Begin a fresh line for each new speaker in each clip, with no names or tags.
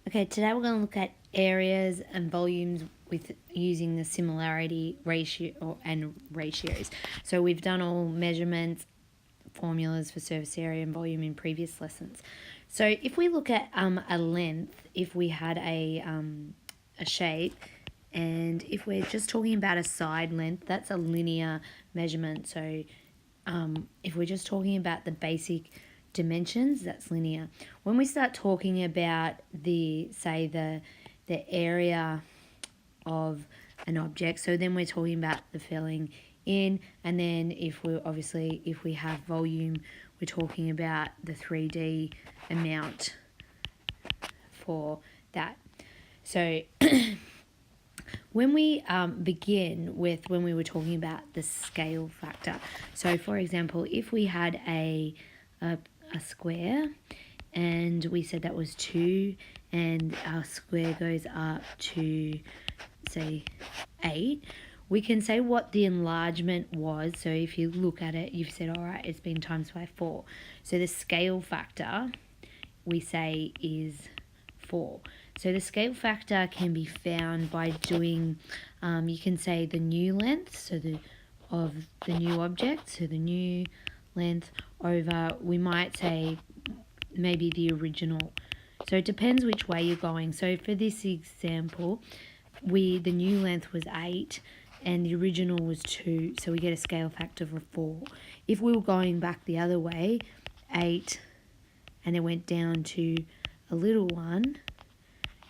Okay, today we're going to look at areas and volumes with using the similarity ratio and ratios. So we've done all measurements, formulas for surface area and volume in previous lessons. So if we look at a length, if we had a shape, and if we're just talking about a side length, that's a linear measurement. So if we're just talking about the basic dimensions, that's linear. When we start talking about the area of an object, so then we're talking about the filling in, and then if we have volume, we're talking about the 3D amount for that. So when we begin with when we were talking about the scale factor, so for example, if we had a square and we said that was 2 and our square goes up to say 8, we can say what the enlargement was. So if you look at it, you've said, all right, it's been times by 4. So the scale factor we say is 4. So the scale factor can be found by doing, you can say the new length, so of the new object, so the new length over, we might say maybe the original. So it depends which way you're going. So for this example, the new length was 8 and the original was 2, so we get a scale factor of 4. If we were going back the other way, 8 and it went down to a little one,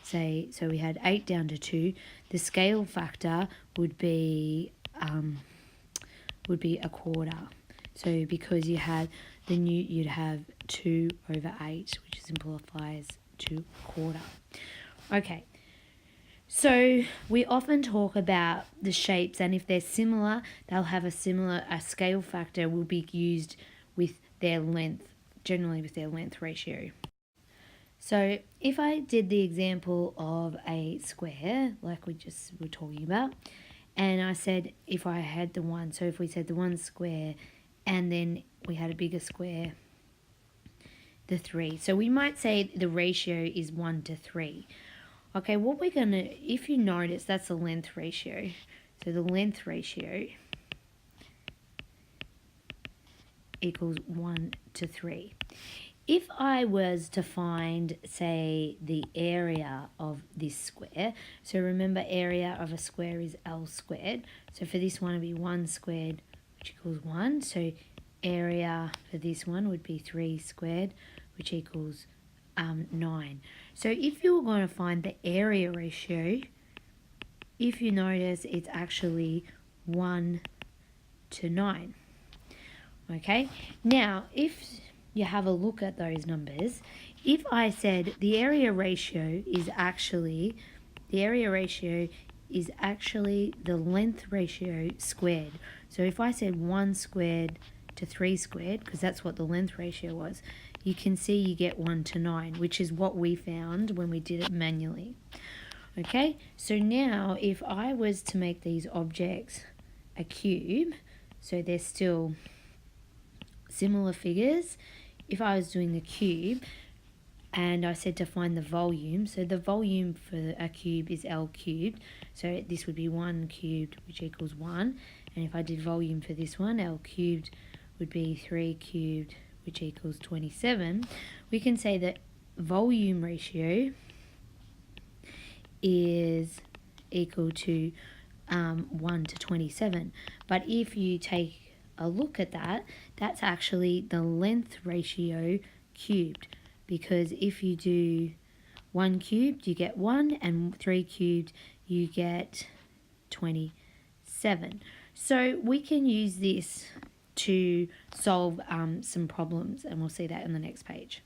say, so we had 8 down to 2, the scale factor would be a quarter. So because you had you'd have 2 over 8, which simplifies to a quarter. Okay, so we often talk about the shapes, and if they're similar, they'll have a scale factor will be used with their length, generally with their length ratio. So if I did the example of a square, like we just were talking about, and I said if I had the 1, so if we said the 1 square, and then we had a bigger square, the 3. So we might say the ratio is 1 to 3. Okay, what we're going to, if you notice, that's the length ratio. So the length ratio equals 1 to 3. If I was to find, say, the area of this square, so remember area of a square is L squared. So for this one, it would be 1 squared, which equals 1. So area for this one would be 3 squared, which equals 9. So if you were going to find the area ratio, if you notice, it's actually 1 to 9. Okay, now if you have a look at those numbers, if I said the area ratio is actually the length ratio squared. So if I said 1 squared to 3 squared, because that's what the length ratio was, you can see you get 1 to 9, which is what we found when we did it manually. Okay, so now if I was to make these objects a cube, so they're still similar figures, if I was doing the cube and I said to find the volume, so the volume for a cube is L cubed, so this would be 1 cubed, which equals 1, and if I did volume for this one, L cubed would be 3 cubed, which equals 27, we can say that volume ratio is equal to 1 to 27. But if you take a look at that, that's actually the length ratio cubed, because if you do 1 cubed, you get 1, and 3 cubed, you get 27. So we can use this to solve some problems, and we'll see that in the next page.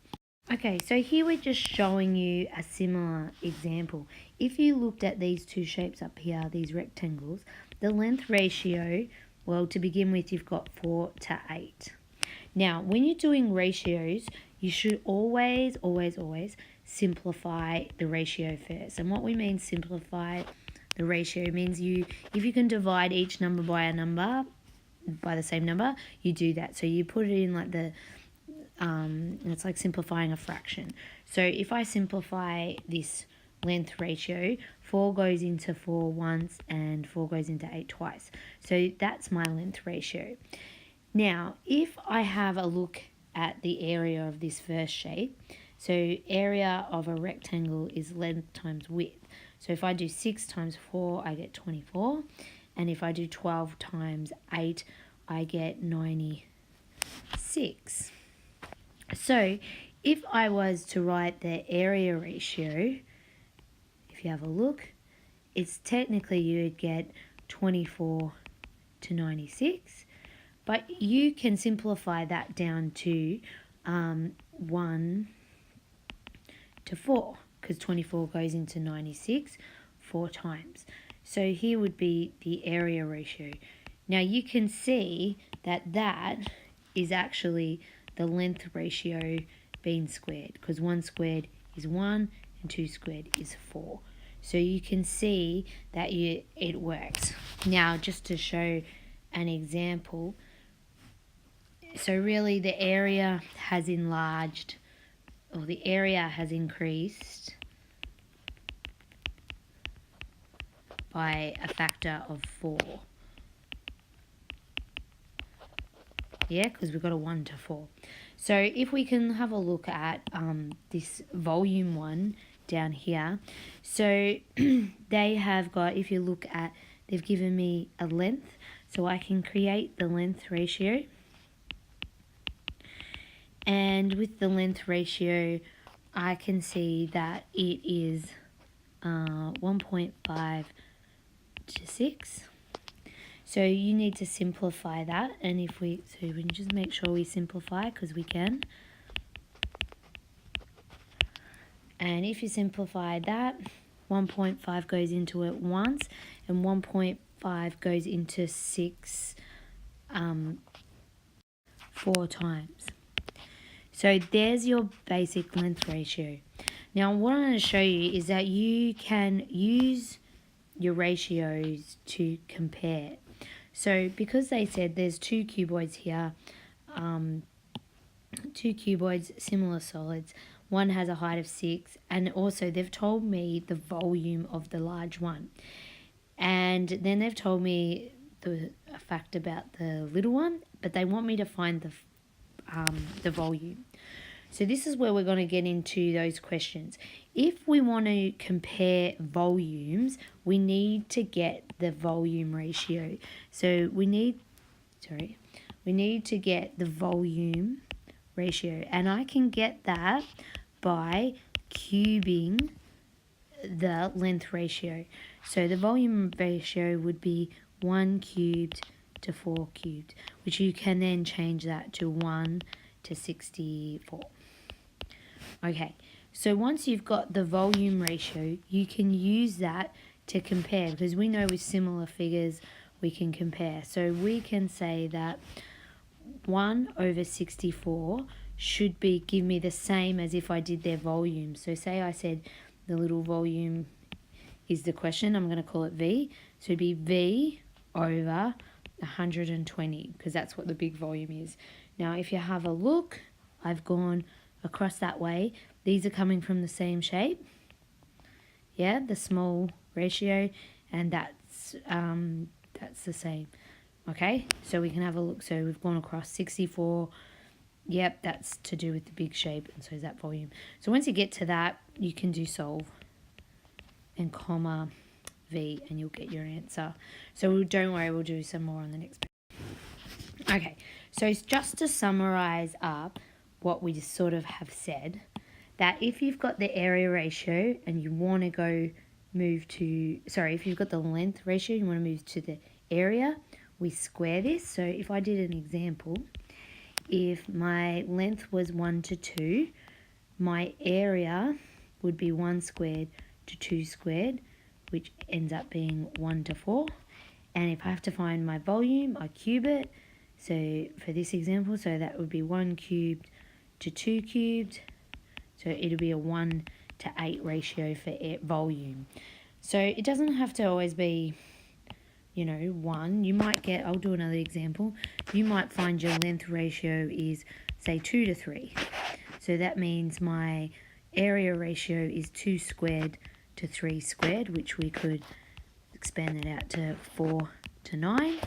Okay, so here we're just showing you a similar example. If you looked at these two shapes up here, these rectangles, the length ratio, well, to begin with, you've got 4 to 8. Now, when you're doing ratios, you should always simplify the ratio first. And what we mean simplify the ratio means if you can divide each number by a number, by the same number, you do that. So you put it in like the and it's like simplifying a fraction. So if I simplify this length ratio, 4 goes into 4 once and 4 goes into 8 twice. So that's my length ratio. Now, if I have a look at the area of this first shape, so area of a rectangle is length times width. So if I do 6 times 4, I get 24. And if I do 12 times 8, I get 96. So if I was to write the area ratio, if you have a look, it's technically you would get 24 to 96. But you can simplify that down to 1 to 4, because 24 goes into 96 4 times. So here would be the area ratio. Now you can see that that is actually the length ratio being squared, because 1 squared is 1 and 2 squared is 4. So you can see that it works. Now just to show an example, so really the area has enlarged, or the area has increased by a factor of 4. Yeah, because we've got a 1 to 4. So if we can have a look at this volume one down here. So they have got, if you look at, they've given me a length. So I can create the length ratio. And with the length ratio, I can see that it is 1.5 to 6. So you need to simplify that, and if we can just make sure we simplify, because we can. And if you simplify that, 1.5 goes into it once, and 1.5 goes into 6 4 times. So there's your basic length ratio. Now what I'm going to show you is that you can use your ratios to compare. So because they said there's 2 cuboids here, 2 cuboids, similar solids, one has a height of 6, and also they've told me the volume of the large one. And then they've told me a fact about the little one, but they want me to find the volume. So this is where we're going to get into those questions. If we want to compare volumes, we need to get the volume ratio. So we need to get the volume ratio, and I can get that by cubing the length ratio. So the volume ratio would be 1 cubed to 4 cubed, which you can then change that to 1 to 64. Okay, so once you've got the volume ratio, you can use that to compare, because we know with similar figures we can compare. So we can say that 1 over 64 should give me the same as if I did their volume. So say I said the little volume is the question, I'm going to call it V. So it'd be V over 120, because that's what the big volume is. Now if you have a look, I've gone across that way. These are coming from the same shape. Yeah, the small ratio, and that's the same. Okay, so we can have a look. So we've gone across 64. Yep, that's to do with the big shape, and so is that volume. So once you get to that, you can do solve and comma V, and you'll get your answer. So don't worry, we'll do some more on the next page. Okay, so just to summarize up what we just sort of have said, that if you've got the area ratio and you want to if you've got the length ratio, you want to move to the area, we square this. So if I did an example, if my length was 1 to 2, my area would be 1 squared to 2 squared, which ends up being 1 to 4. And if I have to find my volume, I cube it. So for this example, so that would be 1 cubed to 2 cubed. So it'll be a 1 to 8 ratio for volume. So it doesn't have to always be, 1. You might get, I'll do another example. You might find your length ratio is say 2 to 3. So that means my area ratio is 2 squared to 3 squared, which we could expand that out to 4 to 9.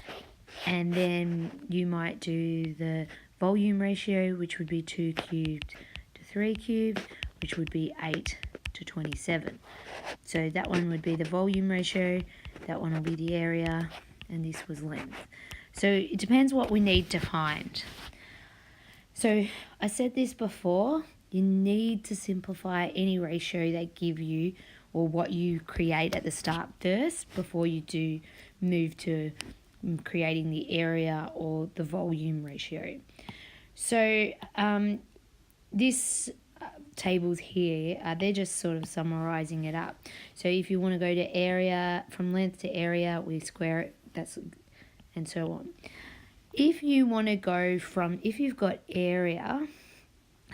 And then you might do the volume ratio, which would be 2 cubed to 3 cubed, which would be 8 to 27. So that one would be the volume ratio, that one will be the area, and this was length. So it depends what we need to find. So I said this before, you need to simplify any ratio they give you or what you create at the start first before you do move to creating the area or the volume ratio. So this tables here, they're just sort of summarizing it up. So if you want to go to area, from length to area, we square it, that's, and so on. If you want to go from, if you've got area,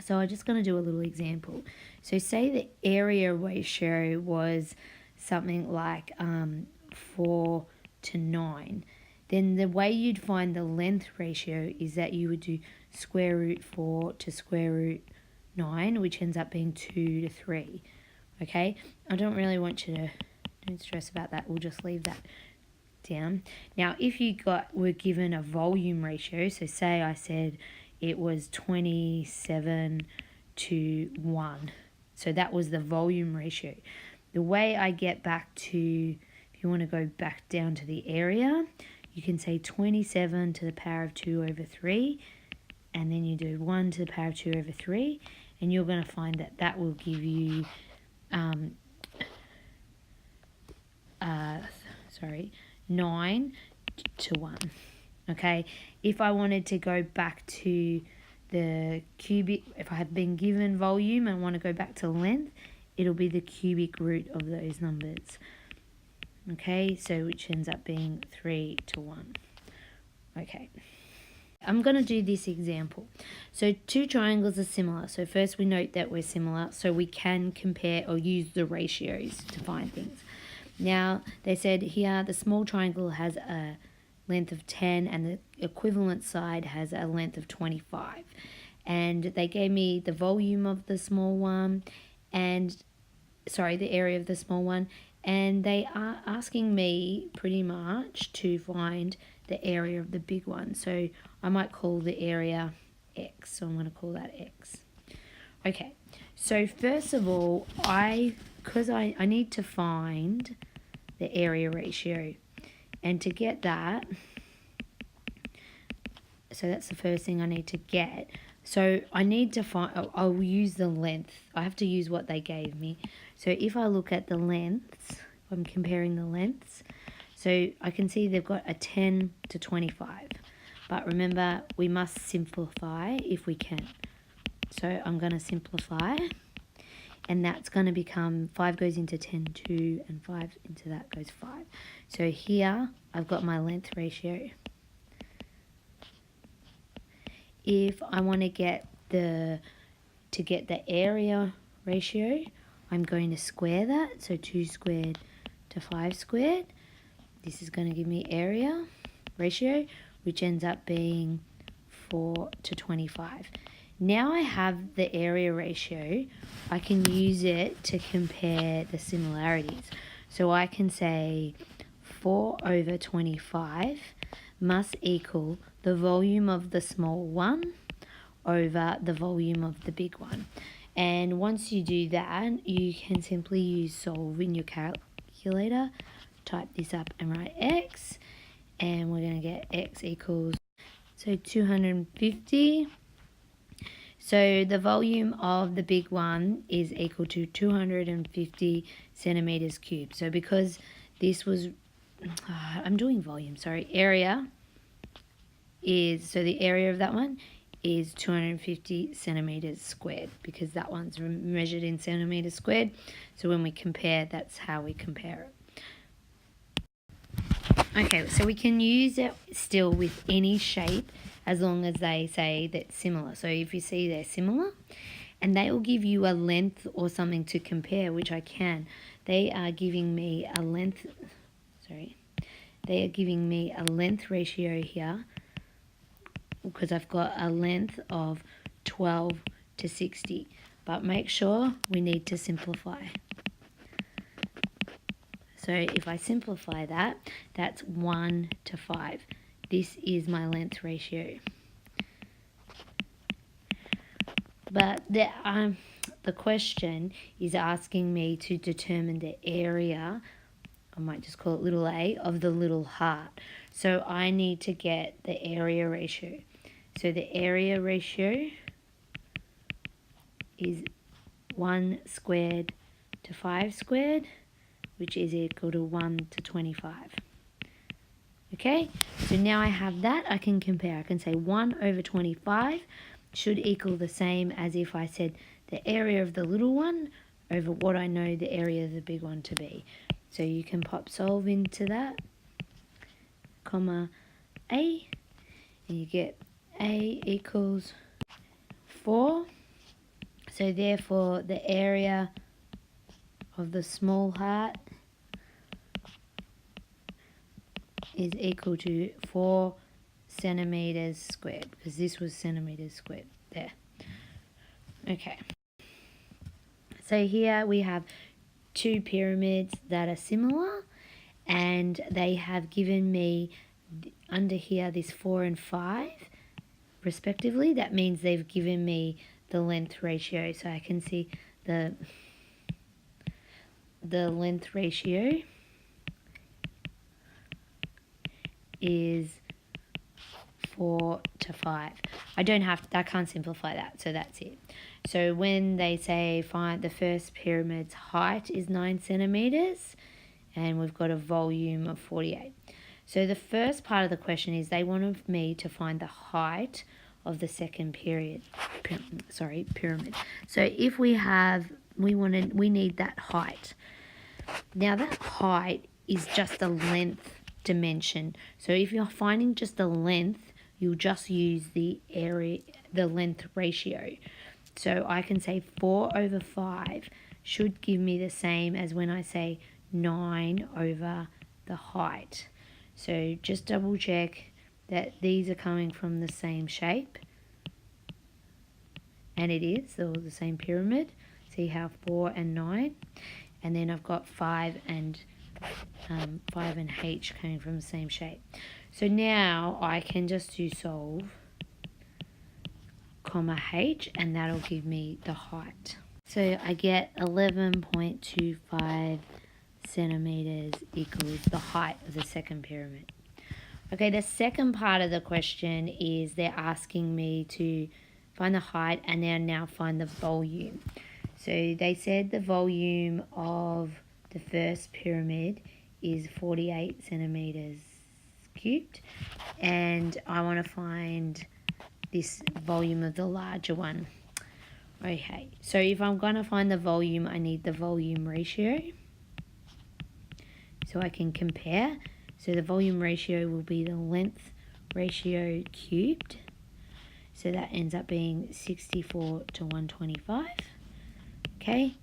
so I'm just going to do a little example. So say the area ratio was something like 4 to 9. Then the way you'd find the length ratio is that you would do square root 4 to square root 9, which ends up being 2 to 3. Okay, I don't really want you to, don't stress about that. We'll just leave that down. Now, if you were given a volume ratio, so say I said it was 27 to 1. So that was the volume ratio. The way I get back to, if you want to go back down to the area, you can say 27 to the power of 2 over 3, and then you do 1 to the power of 2 over 3, and you're going to find that that will give you 9 to 1. Okay, if I wanted to go back to the cubic, if I have been given volume and want to go back to length, it'll be the cubic root of those numbers. Okay, so which ends up being 3 to 1. Okay, I'm going to do this example. So two triangles are similar. So first we note that we're similar, so we can compare or use the ratios to find things. Now, they said here the small triangle has a length of 10 and the equivalent side has a length of 25. And they gave me the volume of the small one and, sorry, the area of the small one. And they are asking me pretty much to find the area of the big one. So I might call the area X. So I'm going to call that X. Okay, so first of all, because I need to find the area ratio. And to get that, so that's the first thing I need to get. So I need to find, I'll use the length. I have to use what they gave me. So if I look at the lengths, I'm comparing the lengths. So I can see they've got a 10 to 25. But remember, we must simplify if we can. So I'm going to simplify. And that's going to become 5 goes into 10, 2, and 5 into that goes 5. So here I've got my length ratio. If I want to get the area ratio, I'm going to square that. So 2 squared to 5 squared. This is going to give me area ratio, which ends up being 4 to 25. Now I have the area ratio, I can use it to compare the similarities. So I can say 4 over 25 must equal the volume of the small one over the volume of the big one. And once you do that, you can simply use solve in your calculator, type this up and write X, and we're going to get X equals, so 250. So the volume of the big one is equal to 250 centimeters cubed. So because this was, I'm doing volume, sorry, area is, so the area of that one is 250 centimeters squared because that one's measured in centimeters squared. So when we compare, that's how we compare it. Okay, so we can use it still with any shape as long as they say that's similar. So if you see they're similar, and they will give you a length or something to compare, which I can. They are giving me a length, they are giving me a length ratio here because I've got a length of 12 to 60. But make sure we need to simplify. So if I simplify that, that's 1 to 5. This is my length ratio. But the question is asking me to determine the area, I might just call it little a, of the little heart. So I need to get the area ratio. So the area ratio is 1 squared to 5 squared, which is equal to 1 to 25. Okay, so now I have that, I can compare. I can say 1 over 25 should equal the same as if I said the area of the little one over what I know the area of the big one to be. So you can pop solve into that, comma a, and you get a equals 4. So therefore the area of the small heart is equal to 4 centimeters squared, because this was centimeters squared there. Okay, so here we have two pyramids that are similar, and they have given me under here this 4 and 5 respectively. That means they've given me the length ratio, so I can see the length ratio is 4 to 5. I can't simplify that, so that's it. So when they say find the first pyramid's height is 9 centimeters, and we've got a volume of 48. So the first part of the question is they wanted me to find the height of the second pyramid. So if we need that height. Now that height is just a length dimension. So if you're finding just the length, you'll just use the length ratio. So I can say 4 over 5 should give me the same as when I say 9 over the height. So just double check that these are coming from the same shape. And it is, they're all the same pyramid. See how 4 and 9. And then I've got 5 and H coming from the same shape. So now I can just do solve, comma H, and that'll give me the height. So I get 11.25 centimeters equals the height of the second pyramid. Okay, the second part of the question is they're asking me to find the height and then now find the volume. So they said the volume of the first pyramid is 48 centimeters cubed, and I want to find this volume of the larger one. Okay, so if I'm going to find the volume, I need the volume ratio, so I can compare. So the volume ratio will be the length ratio cubed, so that ends up being 64 to 125. Okay,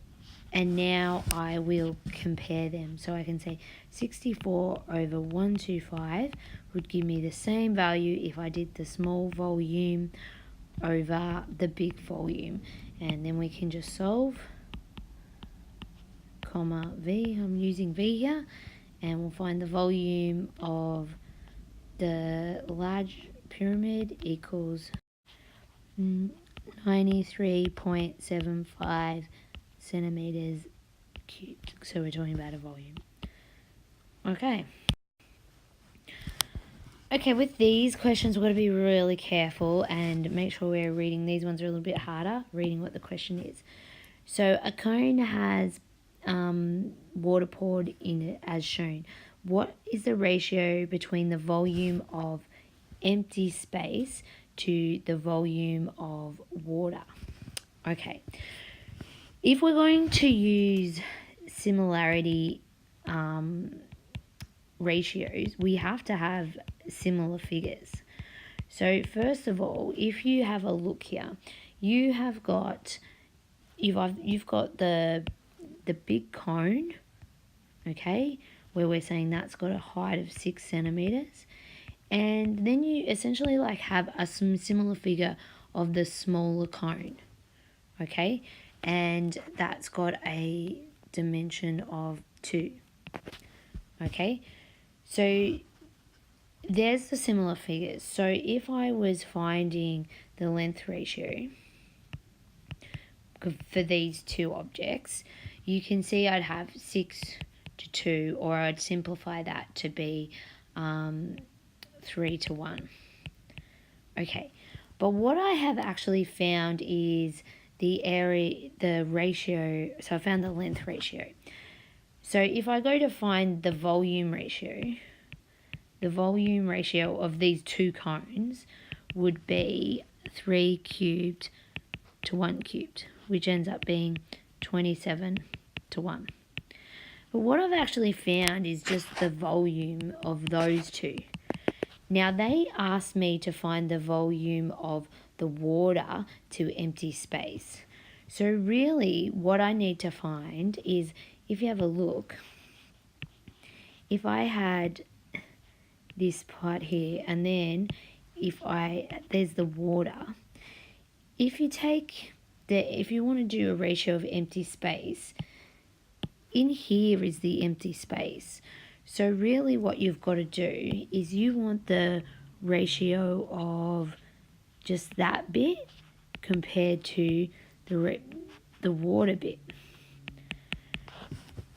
and now I will compare them. So I can say 64 over 125 would give me the same value if I did the small volume over the big volume. And then we can just solve, comma V, I'm using V here, and we'll find the volume of the large pyramid equals 93.75 centimeters cubed. So we're talking about a volume. Okay, with these questions we've got to be really careful and make sure we're reading. These ones are a little bit harder, reading what the question is. So a cone has water poured in it as shown. What is the ratio between the volume of empty space to the volume of water? Okay, if we're going to use similarity ratios, we have to have similar figures. So first of all, if you have a look here, you've got the big cone, okay, where we're saying that's got a height of 6 centimeters, and then you essentially like have a similar figure of the smaller cone, okay? And that's got a dimension of 2, okay? So there's the similar figures. So if I was finding the length ratio for these two objects, you can see I'd have 6 to 2, or I'd simplify that to be 3 to 1. Okay, but what I have actually found is the ratio. So I found the length ratio. So if I go to find the volume ratio of these two cones would be 3 cubed to 1 cubed, which ends up being 27 to 1. But what I've actually found is just the volume of those two. Now they asked me to find the volume of the water to empty space. So really what I need to find is, if you have a look, if I had this part here, and then there's the water. If you want to do a ratio of empty space, in here is the empty space. So really what you've got to do is you want the ratio of just that bit compared to the water bit.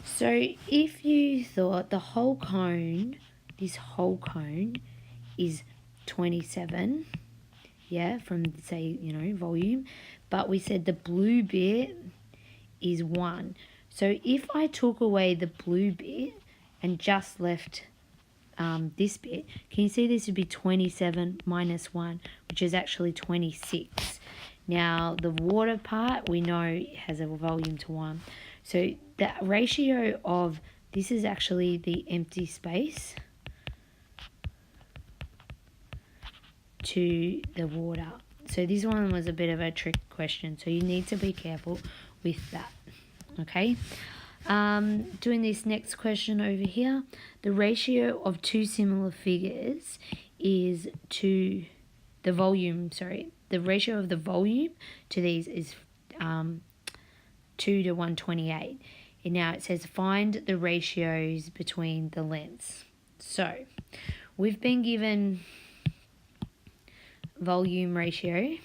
So if you thought the whole cone, this whole cone is 27, yeah, from say, volume, but we said the blue bit is 1. So if I took away the blue bit and just left this bit, can you see this would be 27 minus 1, which is actually 26. Now the water part we know has a volume to 1. So the ratio of this is actually the empty space to the water. So this one was a bit of a trick question, so you need to be careful with that. Okay, doing this next question over here, the ratio of two similar figures is to the volume, the ratio of the volume to these is 2 to 128. And now it says find the ratios between the lengths. So we've been given volume ratio,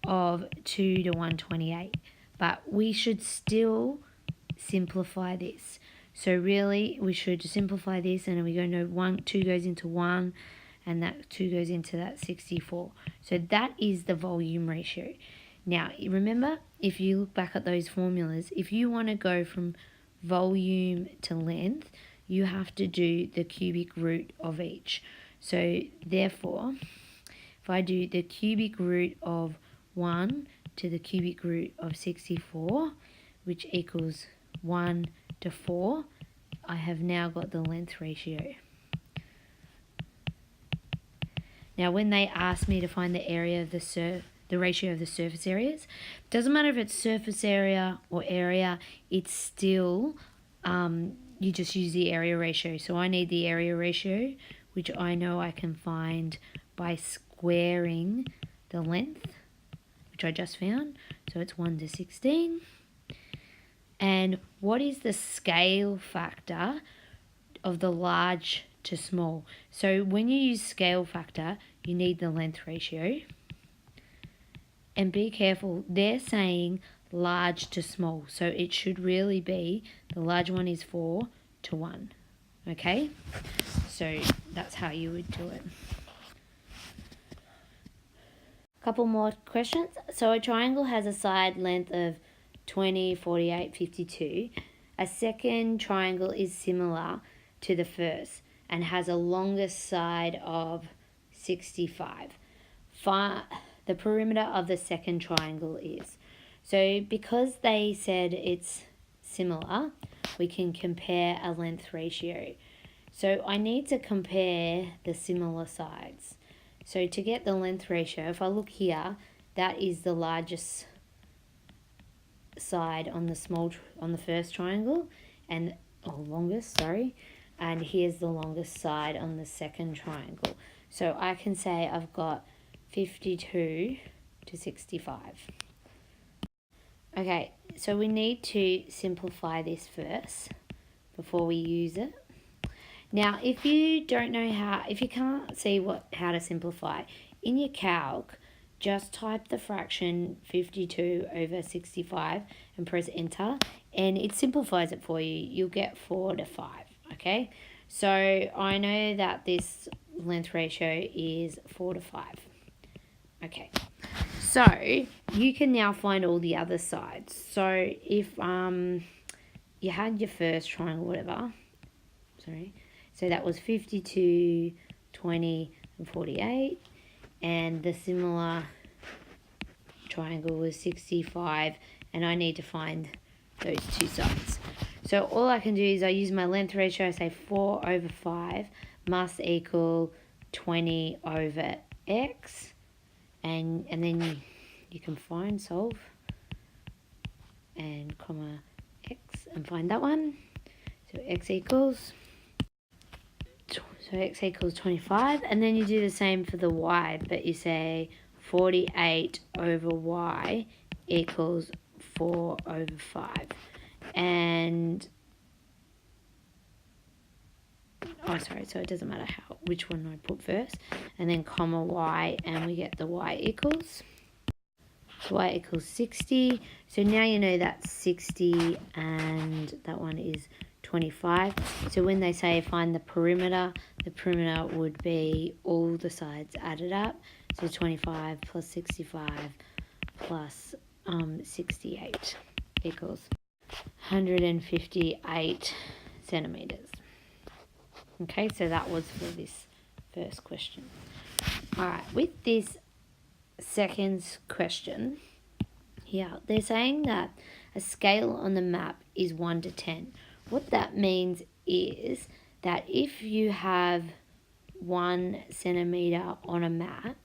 of 2 to 128, but we should still simplify this. So really we should simplify this, and we go no 2 goes into 1, and that 2 goes into that 64. So that is the volume ratio. Now remember, if you look back at those formulas, if you want to go from volume to length, you have to do the cubic root of each. So therefore, if I do the cubic root of 1 to the cubic root of 64, which equals 1 to 4, I have now got the length ratio. Now when they ask me to find the area of the ratio of the surface areas, doesn't matter if it's surface area or area, it's still you just use the area ratio. So I need the area ratio, which I know I can find by squaring the length, which I just found. So it's 1 to 16. And what is the scale factor of the large to small? So when you use scale factor, you need the length ratio. And be careful, they're saying large to small, so it should really be the large one is 4 to 1. Okay, so that's how you would do it. Couple more questions. So a triangle has a side length of 20, 48, 52. A second triangle is similar to the first and has a longest side of 65. The perimeter of the second triangle is. So because they said it's similar, we can compare a length ratio. So I need to compare the similar sides. So to get the length ratio, if I look here, that is the largest side on the first triangle, and longest, and here's the longest side on the second triangle. So I can say I've got 52 to 65. Okay, so we need to simplify this first before we use it. Now, if you don't know how, if you can't see how to simplify, in your calc, just type the fraction 52 over 65 and press enter, and it simplifies it for you. You'll get 4 to 5, okay? So I know that this length ratio is 4 to 5. Okay, so you can now find all the other sides. So if you had your first triangle, whatever, sorry, so that was 52, 20, and 48, and the similar triangle was 65, and I need to find those two sides. So all I can do is I use my length ratio. I say 4 over 5 must equal 20 over x, and then you can find, solve, and comma x, and find that one. So x equals 25, and then you do the same for the y, but you say 48 over y equals 4 over 5. And so it doesn't matter which one I put first, and then comma y, and we get the y equals 60. So now you know that's 60, and that one is 25. So when they say find the perimeter would be all the sides added up. So 25 plus 65 plus 68 equals 158 centimeters. Okay, so that was for this first question. All right, with this second question here, they're saying that a scale on the map is 1 to 10. What that means is that if you have 1 centimeter on a map,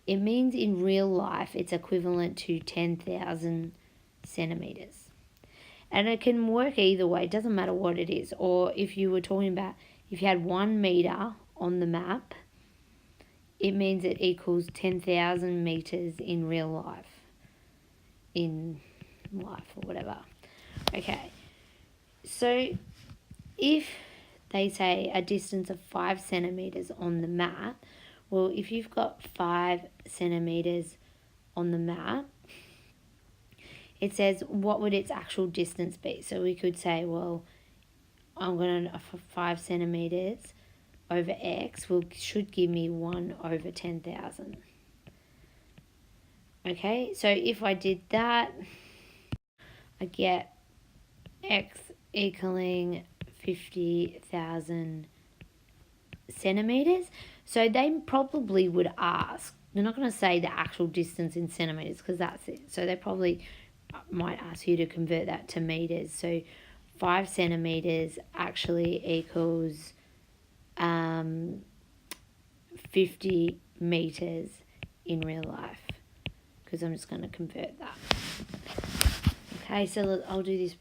it means in real life it's equivalent to 10,000 centimeters. And it can work either way, it doesn't matter what it is. Or if you were talking about, if you had 1 meter on the map, it means it equals 10,000 meters in real life. Or whatever. Okay. So if they say a distance of 5 centimeters on the map, well, if you've got 5 centimeters on the map, it says what would its actual distance be. So we could say, well, I'm going to 5 centimeters over x should give me 1 over 10,000. Okay, so if I did that, I get x equaling 50,000 centimeters. So they probably would ask, they're not going to say the actual distance in centimeters because that's it. So they probably might ask you to convert that to meters. So 5 centimeters actually equals 50 meters in real life, because I'm just going to convert that. Okay, so look, I'll do this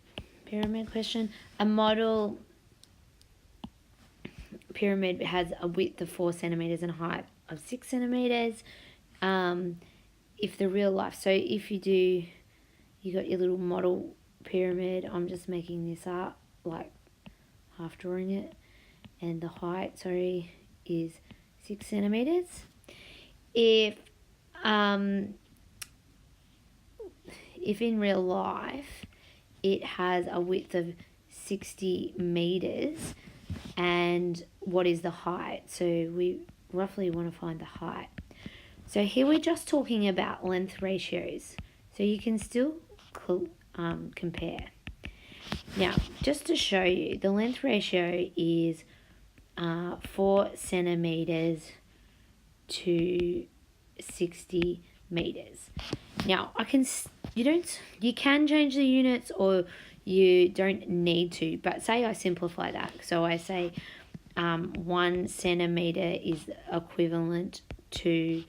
pyramid question. A model pyramid has a width of 4 centimeters and a height of 6 centimeters. If the real life, so if you got your little model pyramid, I'm just making this up, like half drawing it, and the height, is 6 centimeters. If in real life it has a width of 60 meters, and what is the height? So we roughly want to find the height. So here we're just talking about length ratios, so you can still compare. Now, just to show you, the length ratio is 4 centimeters to 60 meters. Now, you can change the units, or you don't need to, but say I simplify that. So I say 1 centimeter is equivalent to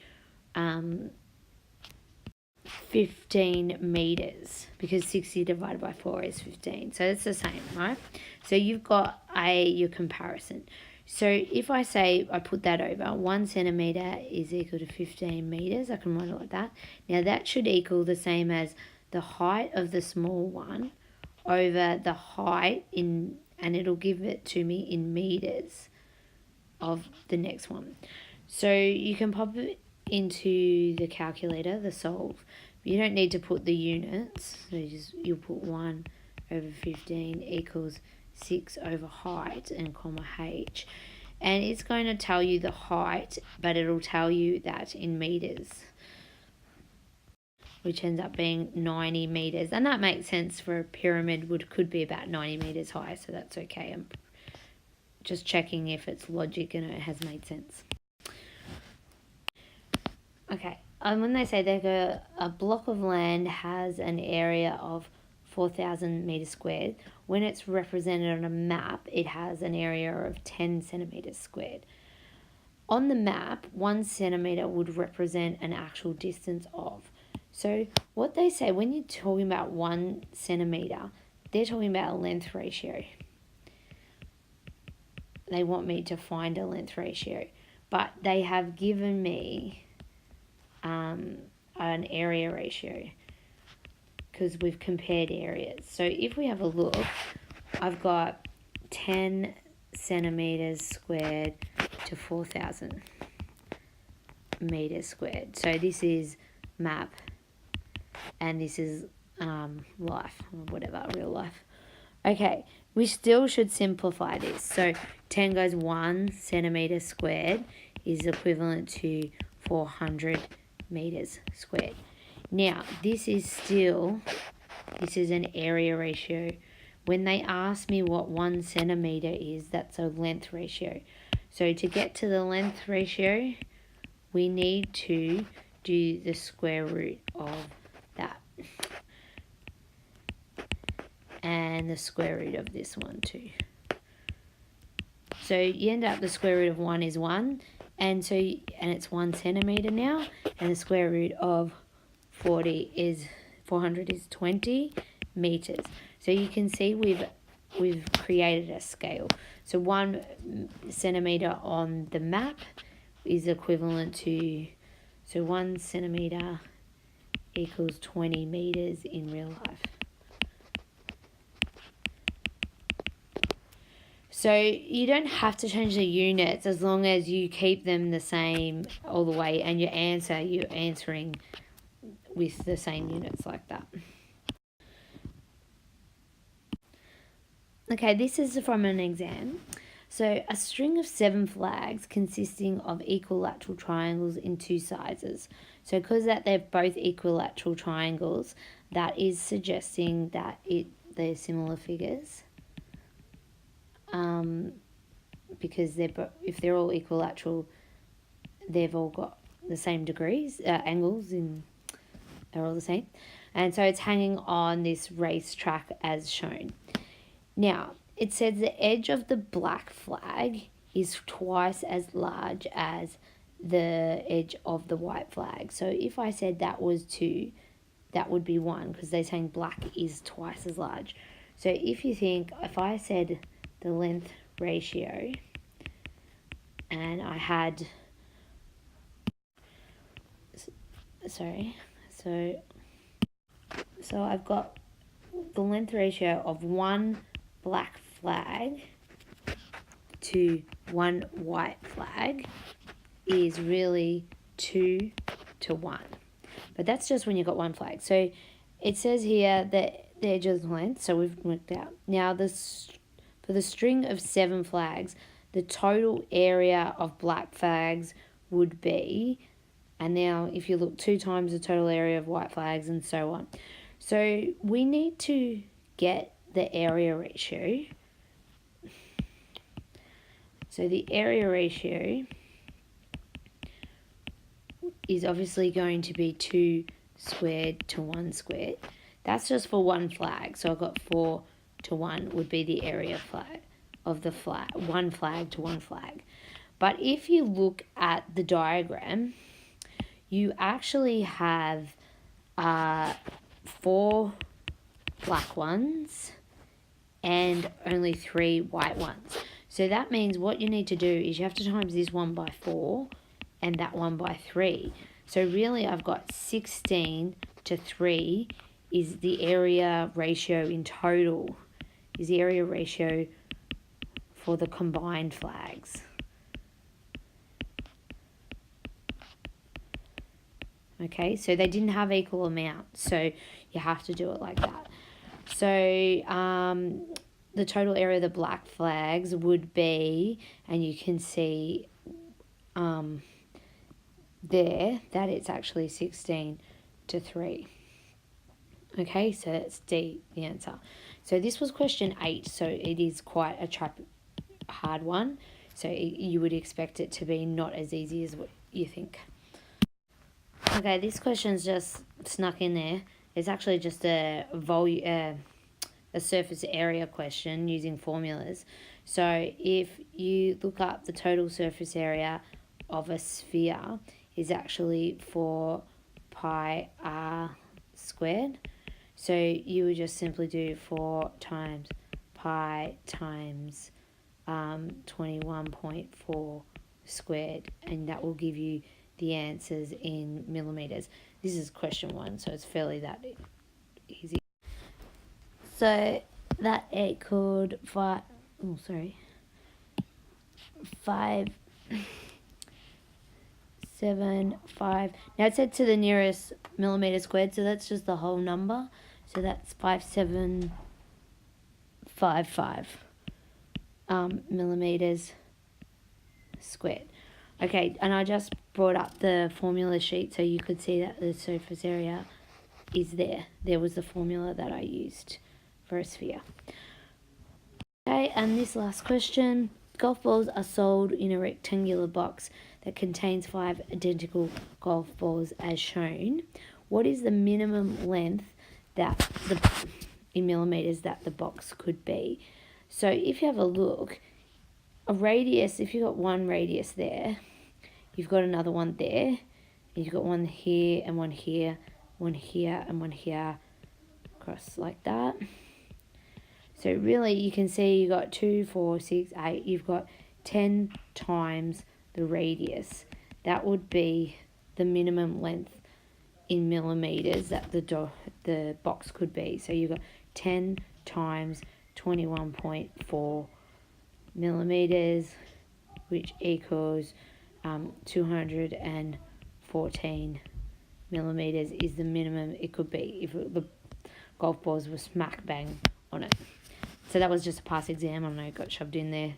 15 meters, because 60 divided by 4 is 15. So it's the same, right? So you've got your comparison. So if I say, I put that over, 1 centimeter is equal to 15 meters, I can write it like that. Now that should equal the same as the height of the small one over the height in, and it'll give it to me in meters of the next one. So you can pop it into the calculator, the solve. You don't need to put the units, so you'll put 1 over 15 equals 6 over height and comma h, and it's going to tell you the height, but it'll tell you that in meters, which ends up being 90 meters, and that makes sense for a pyramid. Could be about 90 meters high, so that's okay. I'm just checking if it's logic and it has made sense. Okay, when they say that a block of land has an area of 4,000 meters squared, when it's represented on a map, it has an area of 10 centimeters squared. On the map, 1 centimeter would represent an actual distance of. So what they say when you're talking about 1 centimeter, they're talking about a length ratio. They want me to find a length ratio, but they have given me an area ratio, because we've compared areas. So if we have a look, I've got 10 centimeters squared to 4,000 meters squared. So this is map, and this is life, or whatever, real life. Okay, we still should simplify this. So 10 goes 1 centimeter squared is equivalent to 400 meters squared. Now, this is an area ratio. When they ask me what 1 centimeter is, that's a length ratio. So to get to the length ratio, we need to do the square root of that. And the square root of this one too. So you end up, the square root of 1 is 1, and it's 1 centimeter now, and the square root of 400 is 20 meters. So you can see we've created a scale. So 1 centimeter on the map is equivalent to, so 1 centimeter equals 20 meters in real life. So you don't have to change the units as long as you keep them the same all the way, and you're answering with the same units like that. Okay, this is from an exam. So a string of 7 flags consisting of equilateral triangles in 2 sizes. So because that they're both equilateral triangles, that is suggesting that they're similar figures. Because if they're all equilateral, they've all got the same degrees, angles, they're all the same. And so it's hanging on this racetrack as shown. Now, it says the edge of the black flag is twice as large as the edge of the white flag. So if I said that was 2, that would be 1, because they're saying black is twice as large. So if I said the length ratio, and I had, so I've got the length ratio of 1 black flag to 1 white flag is really 2 to 1. But that's just when you've got 1 flag. So it says here that the edge of the length, so we've worked out. Now, for the string of 7 flags, the total area of black flags would be, and now if you look, 2 times the total area of white flags, and so on. So we need to get the area ratio. So the area ratio is obviously going to be 2 squared to 1 squared. That's just for 1 flag. So I've got 4 to 1 would be the area flag of the flag, 1 flag to 1 flag. But if you look at the diagram, you actually have 4 black ones and only 3 white ones. So that means what you need to do is you have to times this one by 4 and that one by 3. So really I've got 16 to 3 is the area ratio in total, is the area ratio for the combined flags. Okay, so they didn't have equal amount, so you have to do it like that. So the total area of the black flags would be, and you can see there that it's actually 16 to 3. Okay, so that's D, the answer. So this was question 8, so it is quite a hard one. So you would expect it to be not as easy as what you think. Okay, this question's just snuck in there. It's actually just a surface area question using formulas. So if you look up the total surface area of a sphere is actually 4 pi r squared. So you would just simply do 4 times pi times 21.4 squared, and that will give you the answers in millimeters. This is question 1, so it's fairly that easy. So that equaled 5. Five, 7, 5. Now it said to the nearest millimeter squared, so that's just the whole number. So that's 5755 millimeters squared. Okay, and I just brought up the formula sheet so you could see that the surface area is there. There was the formula that I used for a sphere. Okay, and this last question. Golf balls are sold in a rectangular box that contains 5 identical golf balls as shown. What is the minimum length that in millimeters that the box could be? So if you have a look, a radius, if you've got one radius there, you've got another one there, and you've got one here and one here, one here and one here, across like that. So really you can see you've got 2, 4, 6, 8, you've got 10 times the radius. That would be the minimum length in millimeters that the box could be. So you've got 10 times 21.4 millimeters, which equals 214 millimeters is the minimum it could be if the golf balls were smack bang on it. So that was just a past exam. I know it got shoved in there